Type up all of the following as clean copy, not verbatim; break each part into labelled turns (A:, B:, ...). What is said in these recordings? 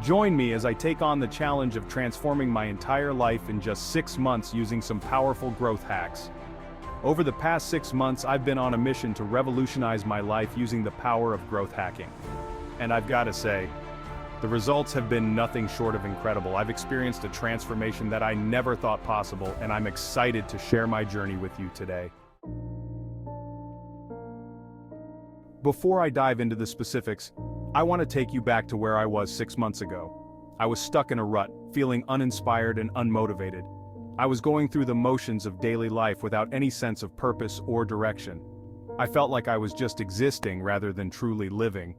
A: Join me as I take on the challenge of transforming my entire life in just 6 months using some powerful growth hacks. Over the past 6 months, I've been on a mission to revolutionize my life using the power of growth hacking. And I've got to say, the results have been nothing short of incredible. I've experienced a transformation that I never thought possible, and I'm excited to share my journey with you today. Before I dive into the specifics, I want to take you back to where I was 6 months ago. I was stuck in a rut, feeling uninspired and unmotivated. I was going through the motions of daily life without any sense of purpose or direction. I felt like I was just existing rather than truly living.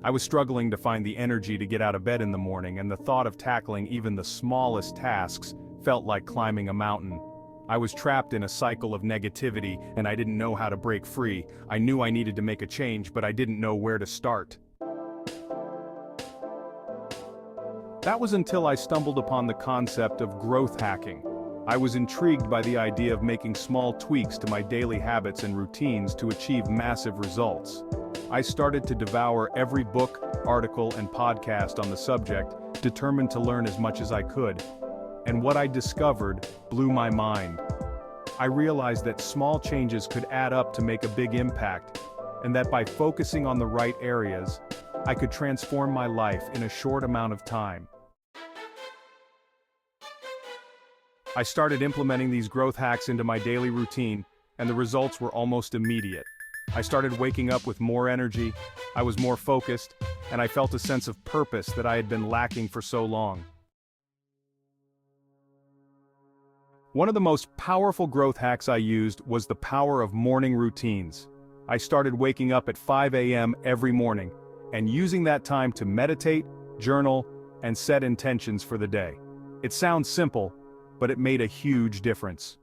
A: I was struggling to find the energy to get out of bed in the morning, and the thought of tackling even the smallest tasks felt like climbing a mountain. I was trapped in a cycle of negativity, and I didn't know how to break free. I knew I needed to make a change, but I didn't know where to start. That was until I stumbled upon the concept of growth hacking. I was intrigued by the idea of making small tweaks to my daily habits and routines to achieve massive results. I started to devour every book, article, and podcast on the subject, determined to learn as much as I could. And what I discovered blew my mind. I realized that small changes could add up to make a big impact, and that by focusing on the right areas, I could transform my life in a short amount of time. I started implementing these growth hacks into my daily routine, and the results were almost immediate. I started waking up with more energy, I was more focused, and I felt a sense of purpose that I had been lacking for so long. One of the most powerful growth hacks I used was the power of morning routines. I started waking up at 5 a.m. every morning, and using that time to meditate, journal, and set intentions for the day. It sounds simple, but it made a huge difference.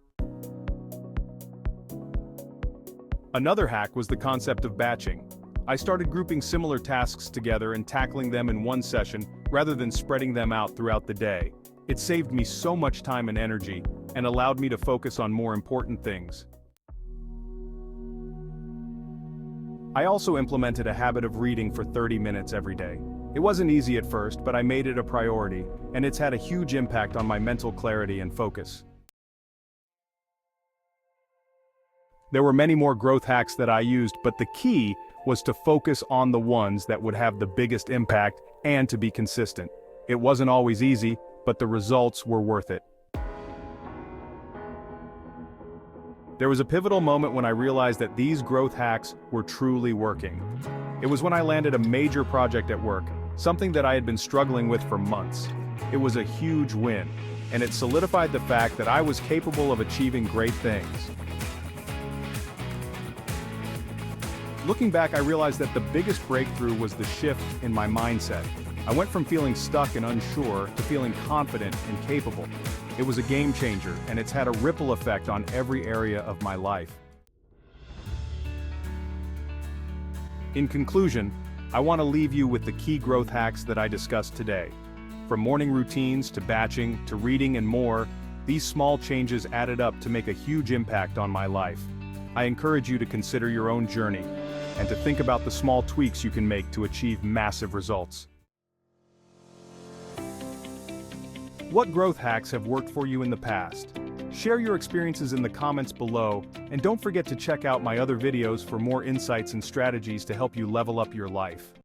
A: Another hack was the concept of batching. I started grouping similar tasks together and tackling them in one session, rather than spreading them out throughout the day. It saved me so much time and energy, and allowed me to focus on more important things. I also implemented a habit of reading for 30 minutes every day. It wasn't easy at first, but I made it a priority, and it's had a huge impact on my mental clarity and focus. There were many more growth hacks that I used, but the key was to focus on the ones that would have the biggest impact and to be consistent. It wasn't always easy, but the results were worth it. There was a pivotal moment when I realized that these growth hacks were truly working. It was when I landed a major project at work, something that I had been struggling with for months. It was a huge win, and it solidified the fact that I was capable of achieving great things. Looking back, I realized that the biggest breakthrough was the shift in my mindset. I went from feeling stuck and unsure to feeling confident and capable. It was a game changer, and it's had a ripple effect on every area of my life. In conclusion, I want to leave you with the key growth hacks that I discussed today. From morning routines to batching to reading and more, these small changes added up to make a huge impact on my life. I encourage you to consider your own journey and to think about the small tweaks you can make to achieve massive results. What growth hacks have worked for you in the past? Share your experiences in the comments below, and don't forget to check out my other videos for more insights and strategies to help you level up your life.